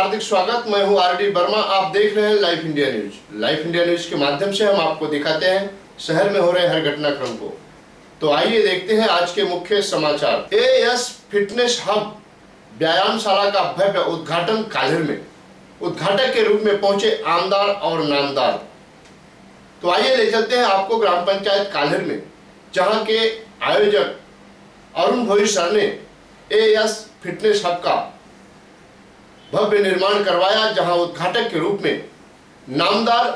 हार्दिक स्वागत। मैं हूं आरडी वर्मा। आप देख रहे हैं live India news. Live India news के माध्यम से हम आपको दिखाते हैं शहर में हो रहे हर घटनाक्रम को। तो आइए देखते हैं आज के मुख्य समाचार। एएस फिटनेस हब व्यायामशाला का भव्य उद्घाटन काल्हर में। उद्घाटक के रूप में पहुंचे आमदार और नामदार। तो आइए ले चलते हैं आपको ग्राम पंचायत काल्हर में, जहां के आयोजक अरुण भोई सर ने एएस फिटनेस हब का भव्य निर्माण करवाया, जहां उद्घाटक के रूप में नामदार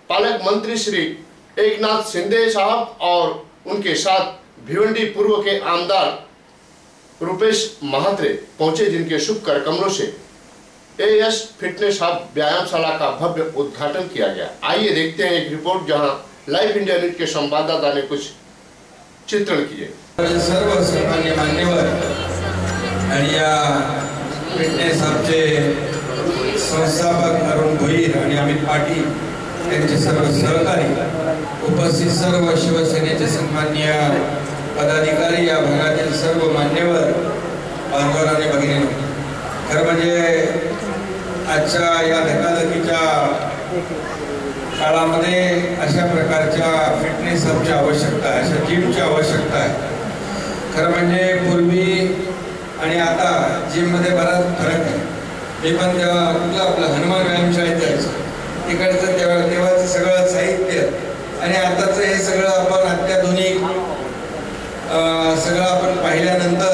पालक मंत्री श्री एकनाथ शिंदे साहब और उनके साथ भिवंडी पूर्व के आमदार रुपेश महात्रे पहुंचे, जिनके शुभ कर कमलों से एएस फिटनेस हब व्यायामशाला का भव्य उद्घाटन किया गया। आइए देखते हैं एक रिपोर्ट, जहां लाइव इंडिया न्यूज के संवाददाता ने कुछ चित्रण किए। सर्व सन्मान्य मान्यवर आणि या फिटनेस हबचे संस्थापक अरुण भोईर आणि अमित पाटील यांचे सर्व सहकारी, उपस्थित सर्व शिवसेनेचे सन्मान्य पदाधिकारी, या भागातील सर्व मान्यवर बांधव आणि भगिनी, खरं म्हणजे आजच्या या धकाधकीच्या काळामध्ये अशा प्रकारच्या फिटनेस हबची आवश्यकता आहे, अशा जिमची आवश्यकता आहे। खरं म्हणजे पूर्वी आणि आता जिम मध्ये बराच फरक आहे। मी पण तेव्हा आपलं हनुमान व्यायामशाळेत जायचो, तिकडचं तेव्हाचं सगळं साहित्य आणि आताचं हे सगळं आपण अत्याधुनिक सगळं आपण पाहिल्यानंतर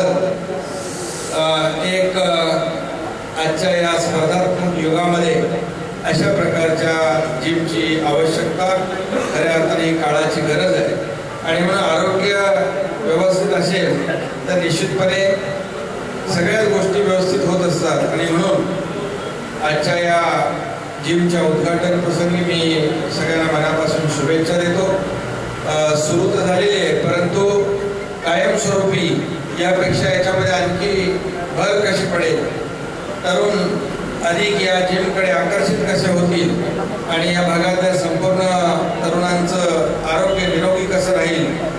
एक आजच्या या स्पर्धात्मक युगामध्ये अशा प्रकारच्या जिमची आवश्यकता खऱ्या अर्थाने काळाची गरज आहे। आणि म्हणून आरोग्य व्यवस्थित असेल तर निश्चितपणे सगळ्याच गोष्टी व्यवस्थित होत असतात। आणि म्हणून आजच्या या जिमच्या उद्घाटन प्रसंगी मी सगळ्यांना मनापासून शुभेच्छा देतो। सुरू तर झालेली आहे, परंतु कायमस्वरूपी यापेक्षा याच्यामध्ये आणखी भर कशी पडेल, तरुण अधिक या जिमकडे आकर्षित कसे होतील आणि या भागातल्या संपूर्ण तरुणांचं आरोग्य निरोगी कसं राहील।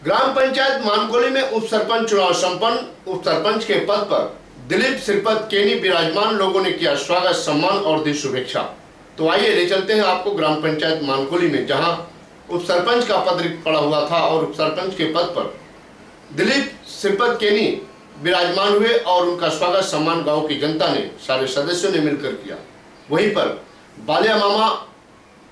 ग्राम पंचायत मानकोली में उप सरपंच चुनाव संपन्न। उप सरपंच के पद पर दिलीप श्रीपत केनी विराजमान। लोगों ने किया स्वागत, सम्मान और दी शुभेच्छा। तो आइए ले चलते हैं आपको ग्राम पंचायत मानकोली में, जहां उप सरपंच का पद रिक्त पड़ा हुआ था और उप सरपंच के पद पर दिलीप श्रीपत केनी विराजमान हुए और उनका स्वागत सम्मान गांव की जनता ने, सारे सदस्यों ने मिलकर किया। वहीं पर बालिया मामा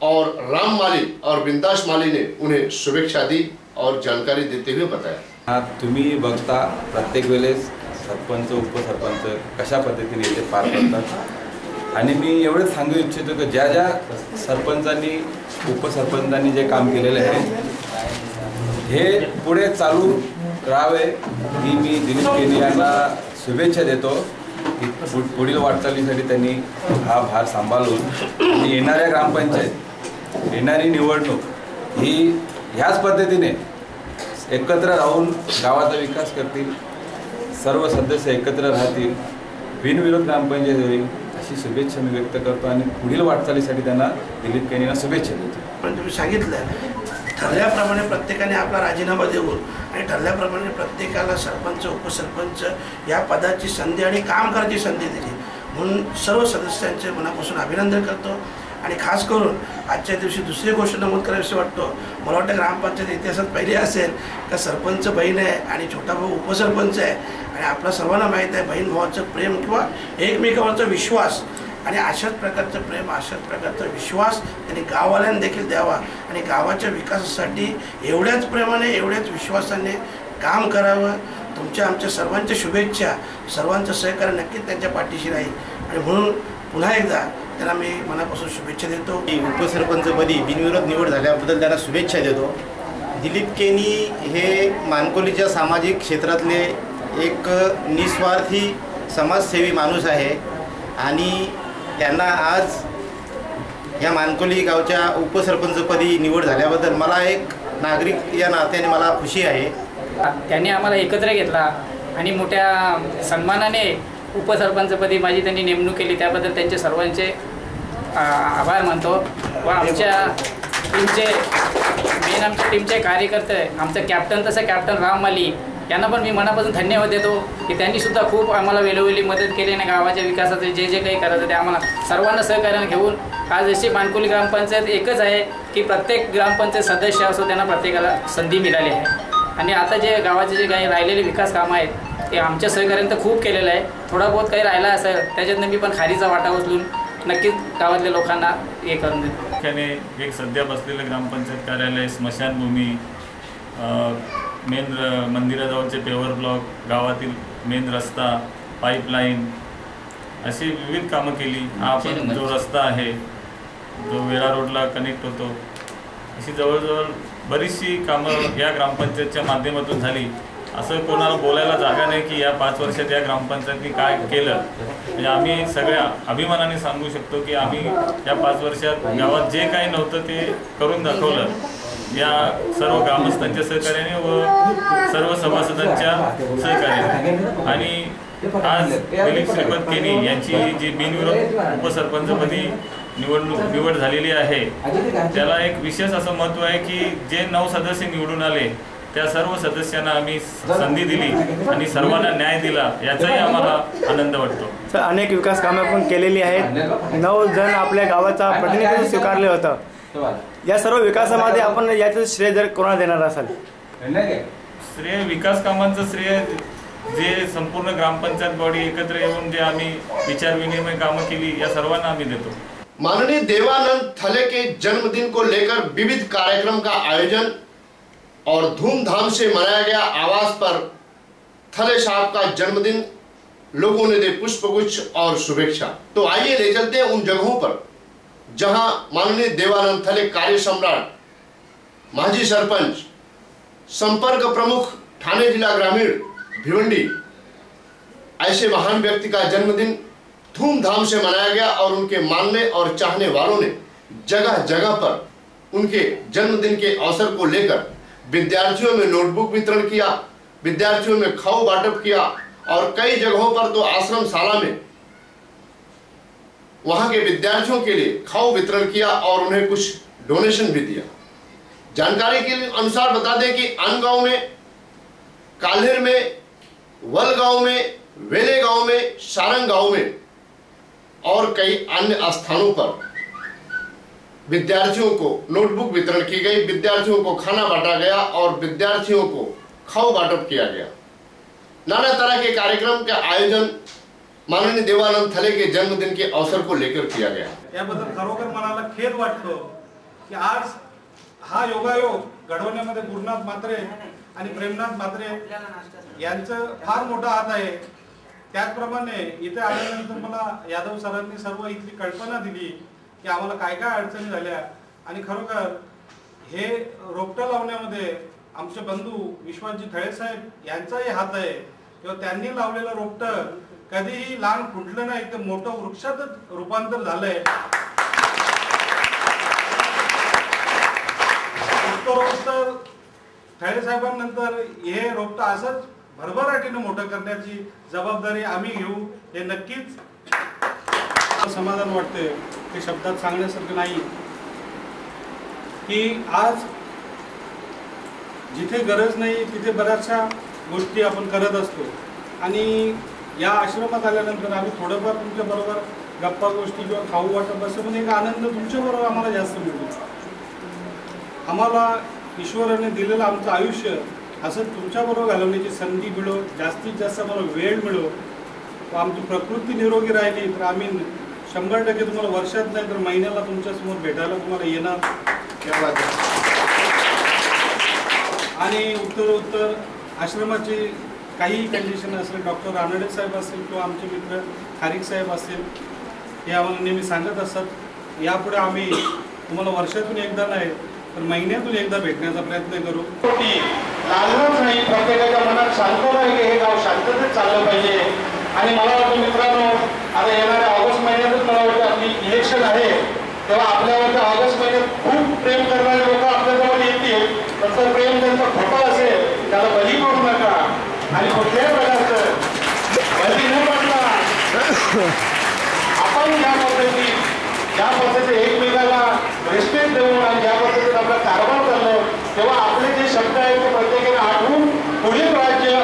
और राम माली और बिंदास माली ने उन्हें शुभेच्छा दी और जानकारी देते हुए बताया। तुम्ही बघता प्रत्येक वेळेस सरपंच उपसरपंच कशा पद्धतीने ते पार पडतात, आणि मी एवढंच सांगू इच्छितो की ज्या ज्या सरपंचांनी उपसरपंचांनी जे काम केलेले आहे हे पुढे चालू राहावे, ही मी दिलीप केनी यांना शुभेच्छा देतो की पुढील वाटचालीसाठी त्यांनी हा भार सांभाळून आणि येणाऱ्या ग्रामपंचायत, येणारी निवडणूक ही ह्याच पद्धतीने एकत्र राहून गावाचा विकास करतील, सर्व सदस्य एकत्र राहतील, बिनविरोध ग्रामपंचायत होईल अशी शुभेच्छा मी व्यक्त करतो आणि पुढील वाटचालीसाठी त्यांना दिलीप केनींना शुभेच्छा देतो। पण तुम्ही सांगितलं ठरल्याप्रमाणे प्रत्येकाने आपला राजीनामा देऊन आणि ठरल्याप्रमाणे प्रत्येकाला सरपंच उपसरपंच या पदाची संधी आणि काम करायची संधी दिली, म्हणून सर्व सदस्यांचे मनापासून अभिनंदन करतो। आणि खास करून आजच्या दिवशी दुसरी गोष्ट नमूद करावीशी वाटतो, मला वाटतं ग्रामपंचायत इतिहासात पहिली असेल का सरपंच बहीण आहे आणि छोटा भाऊ उपसरपंच आहे, आणि आपल्या सर्वांना माहीत आहे बहीण भावाचं प्रेम किंवा एकमेकांवरचा विश्वास, आणि अशाच प्रकारचं प्रेम अशाच प्रकारचा विश्वास त्यांनी गाववाल्यांना देखील द्यावा आणि गावाच्या विकासासाठी एवढ्याच प्रेमाने एवढ्याच विश्वासाने काम करावं। तुमच्या आमच्या सर्वांच्या शुभेच्छा, सर्वांचं सहकार्य नक्कीच त्यांच्या पाठीशी राहील, आणि म्हणून पुन्हा एकदा त्यांना मी मनापासून शुभेच्छा देतो। उपसरपंचपदी बिनविरोध निवड झाल्याबद्दल त्यांना शुभेच्छा देतो। दिलीप केनी हे मानकोलीच्या सामाजिक क्षेत्रातले एक निस्वार्थी समाजसेवी माणूस आहे, आणि त्यांना आज या मानकोली गावच्या उपसरपंचपदी निवड झाल्याबद्दल मला एक नागरिक या नात्याने मला खुशी आहे। त्यांनी आम्हाला एकत्र घेतला आणि मोठ्या सन्मानाने उपसरपंचपदी माझी त्यांनी नेमणूक केली, त्याबद्दल त्यांचे सर्वांचे आभार मानतो। व आमच्या टीमचे आमच्या टीमचे कार्यकर्ते, आमचं कॅप्टन तसं कॅप्टन राम माली यांना पण मी मनापासून धन्यवाद देतो की त्यांनीसुद्धा खूप आम्हाला वेळोवेळी मदत केली आणि गावाच्या विकासाचे जे जे काही करायचं ते आम्हाला सर्वांना सहकार्याने घेऊन आज अशी मानकोली ग्रामपंचायत एकच आहे की प्रत्येक ग्रामपंचायत सदस्य असो त्यांना प्रत्येकाला संधी मिळाली आहे. आणि आता जे गावाचे जे काही राहिलेले विकास कामं आहेत ते आमच्या सहकार्याने तर खूप केलेलं आहे. थोडा बहुत काही राहिला असेल त्याच्यातनं मी पण खारीचा वाटा उचलून नक्कीच गावातल्या लोकांना हे करून देतो. त्याने एक सध्या बसलेलं ग्रामपंचायत कार्यालय, स्मशानभूमी, मेन मंदिराजवळचे पेवर ब्लॉक, गावातील मेन रस्ता, पाईपलाईन अशी विविध कामं केली. हा आपण जो रस्ता आहे जो वेळा रोडला कनेक्ट होतो अशी जवळजवळ बरीचशी कामं या ग्रामपंचायतच्या माध्यमातून झाली. असं कोणाला बोलायला जागा नाही की या 5 वर्षात या ग्रामपंचायतनी काय केलं. म्हणजे आम्ही सगळ्या अभिमानाने सांगू शकतो की आम्ही या 5 वर्षात गावात जे काही नव्हतं ते करून दाखवलं या सर्व ग्रामस्थांच्या सहकार्याने व सर्व सभासदांच्या सहकार्याने. आणि आज दिलीप श्रीपत केनी यांची जी बिनविरोध उपसरपंचपदी निवड झालेली आहे त्याला एक विशेष असं महत्त्व आहे की जे 9 सदस्य निवडून आले त्या सर्व सदस्यांना आम्ही संधी दिली आणि सर्वांना न्याय दिला याचाही आम्हाला आनंद वाटतो. सर, अनेक विकास कामे पण केलेली आहेत. 9 जण आपल्या गावाचा प्रतिनिधित्व स्वीकारले होतं. या सर्व विकासामध्ये आपण याचं श्रेय जर कोणाला देणार असाल? श्रेय विकास कामांचं श्रेय जे संपूर्ण ग्रामपंचायत बॉडी एकत्र येऊन जे आम्ही विचार विनिमय कामं केली या सर्वांना आम्ही देतो. माननीय देवानंद थले के जन्मदिन को लेकर विविध कार्यक्रम का आयोजन और धूमधाम से मनाया गया. आवास पर थले साहब का जन्मदिन, लोगों ने दे पुष्पगुच्छ और शुभेच्छा. तो आइए ले चलते हैं उन जगहों पर जहां माननीय देवानंद थले कार्य सम्राट, माजी सरपंच, संपर्क प्रमुख ठाणे जिला ग्रामीण भिवंडी, ऐसे महान व्यक्ति का जन्मदिन धूमधाम से मनाया गया और उनके मानने और चाहने वालों ने जगह जगह पर उनके जन्मदिन के अवसर को लेकर विद्यार्थियों में नोटबुक वितरण किया, विद्यार्थियों में खाऊ बांटप किया और कई जगहों पर तो आश्रम शाला में वहां के विद्यार्थियों के लिए खाऊ वितरण किया और उन्हें कुछ डोनेशन भी दिया. जानकारी के अनुसार बता दें कि अनगांव में, काल्हेर में, वल गांव में, वेले गांव में, सारंग गांव में और कई अन्य स्थानों पर विद्यार्थियों को नोटबुक वितरण की गई, विद्यार्थियों को खाना बांटा गया और विद्यार्थियों को खाऊ बांटप किया गया. नाना तरह के कार्यक्रम का आयोजन माननीय देवानंद थले के जन्मदिन के अवसर को लेकर किया गया. याबद्दल खरोखर मनाला खेद वाटतो की आज हा योगायोग घडवण्यामध्ये गुरुनाथ म्हात्रे आणि प्रेमनाथ म्हात्रे यांचं फार मोठा हात आहे. त्याचप्रमाणे इथे आल्यानंतर मला यादव सरांनी सर्व इथली कल्पना दिली की आम्हाला काय काय अडचणी झाल्या आणि खरोखर हे रोपटं लावण्यामध्ये आमचे बंधू विश्वासजी थळे साहेब यांचाही हात आहे. किंवा त्यांनी लावलेलं रोपटं कधीही लहान फुटलं नाही तर मोठं वृक्षातच रूपांतर झालंय. उत्तरोत्तर थळे साहेबांनंतर हे रोपटं असंच भरभराटीने मोठं करण्याची जबाबदारी आम्ही घेऊ. हे नक्कीच समाधान वाटते ते शब्दात सांगण्यासारखं नाही की आज जिथे गरज नाही तिथे बऱ्याचशा गोष्टी आपण करत असतो आणि या आश्रमात आल्यानंतर आम्ही थोडंफार तुमच्या बरोबर गप्पा गोष्टी किंवा खाऊ वाटप असं पण एक आनंद तुमच्या बरोबर आम्हाला जास्त मिळतो. आम्हाला ईश्वराने दिलेलं आमचं आयुष्य असं तुमच्याबरोबर घालवण्याची संधी मिळो, जास्तीत जास्त आम्हाला वेळ मिळो, आमची प्रकृती निरोगी राहिली तर आम्ही 100% तुम्हाला वर्षात नाही तर महिन्याला तुमच्यासमोर भेटायला तुम्हाला येणार. आणि उत्तर आश्रमाची काही कंडिशन असेल, डॉक्टर रानडे साहेब असतील किंवा आमचे मित्र खारीक साहेब असतील, हे आम्हाला नेहमी सांगत असतात. यापुढे आम्ही तुम्हाला वर्षातून एकदा नाही तर महिन्यातून एकदा भेटण्याचा प्रयत्न करू. लालच नाही, प्रत्येकाच्या मनात शांतता आहे की हे गाव शांततेत चाललं पाहिजे. आणि मला वाटतं मित्रांनो, आता येणाऱ्या ऑगस्ट महिन्यातच मला वाटतं आपली इलेक्शन आहे, तेव्हा आपल्यावरती ऑगस्ट महिन्यात खूप प्रेम करणारे लोक आपल्याजवळ येतील. तसं प्रेम त्यांचं खोटं असेल त्याला बली करू नका आणि कुठल्याही प्रकारचं बली न पडता आपण ज्या पद्धतीने एकमेकाला रिस्पेक्ट देऊन आणि ज्या पद्धतीने आपला कारभार चाललो तेव्हा आपले जे शब्द आहेत ते प्रत्येकाने आठवून पुढील राज्य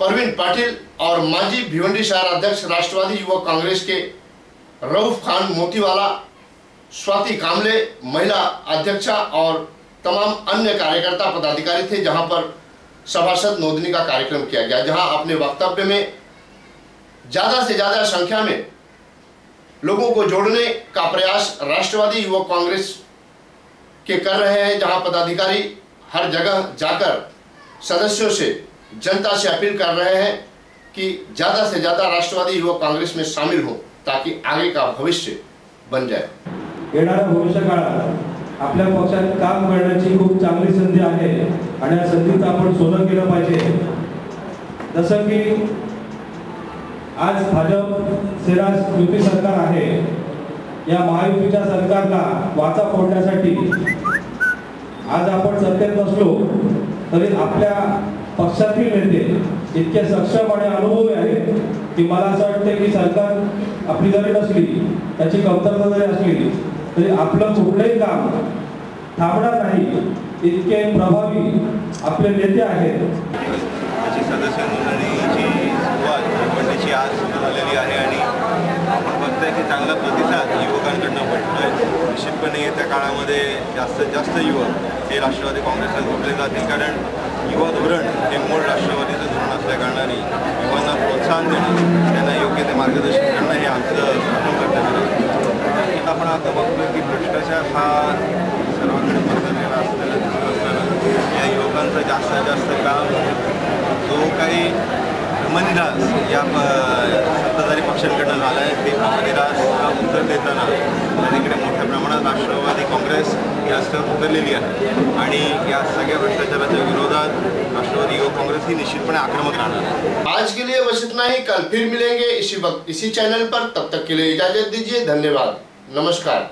परवीन पाटिल और माजी भिवंडी शहर अध्यक्ष राष्ट्रवादी युवक कांग्रेस के रऊफ खान मोतीवाला, स्वाति कामले महिला अध्यक्षा और तमाम अन्य कार्यकर्ता पदाधिकारी थे, जहां पर सभासद नोंदणी का कार्यक्रम किया गया, जहां अपने वक्तव्य में ज्यादा से ज्यादा संख्या में लोगों को जोड़ने का प्रयास राष्ट्रवादी युवक कांग्रेस के कर रहे हैं, जहां पदाधिकारी हर जगह जाकर सदस्यों से, जनता से अपील कर रहे हैं कि ज्यादा से ज्यादा राष्ट्रवादी युवक कांग्रेस में शामिल हो, ताकि आगे का भविष्य बन जाए। येणाऱ्या भविष्यकाळात आपल्या पक्षात काम करण्याची खूप चांगली संधी आहे आणि या संधीचं आपण सोनं केलं पाहिजे। जसं की आज भाजप सेना युती सरकार आहे, या महायुतीच्या सरकारला वाचा फोडण्यासाठी आज आपण सत्तेत नसलो तरी आपल्या पक्षातील नेते इतके सक्षम आणि अनुभवी आहेत की मला असं वाटतं की सरकार आपली जरी नसली, त्याची कमतरता जरी असली तरी आपलं कुठलंही काम थांबणार नाही, इतके प्रभावी आपले नेते आहेत। सदस्य नोंदणीची सुरुवात भिवंडीची आज सुरू झालेली आहे आणि आपण बघतोय की चांगला प्रतिसाद युवकांकडनं भेटतोय। निश्चितपणे येत्या काळामध्ये जास्तीत जास्त युवक हे राष्ट्रवादी काँग्रेसला जोडले जातील, कारण युवा धोरण हे मूळ राष्ट्रवादीचं धोरण असल्या कारणाने युवांना प्रोत्साहन देणं, त्यांना योग्य ते मार्गदर्शन करणं हे आमचं प्रथम कर्तव्य आहे। आपण आता बघतोय की भ्रष्टाचार हा सर्वांकडे पसरलेला असलेला दिसत असताना या युवकांचं जास्तीत जास्त काम जो काही भ्रमनिरास या सत्ताधारी पक्षांकडनं झाला आहे, ते भ्रमनिरासला उत्तर देताना त्याकडे मोठ्या प्रमाणात राष्ट्रवादी काँग्रेस या रस्त्यावर उतरलेली आहे आणि या सगळ्या भ्रष्टाचाराच्या विरोधात राष्ट्रवादी युवक काँग्रेस ही निश्चितपणे आक्रमक राहणार है। आज के लिए बस इतना ही, कल फिर मिलेंगे इसी वक्त इसी चैनल पर। तब तक के लिए इजाजत दीजिए, धन्यवाद, नमस्कार।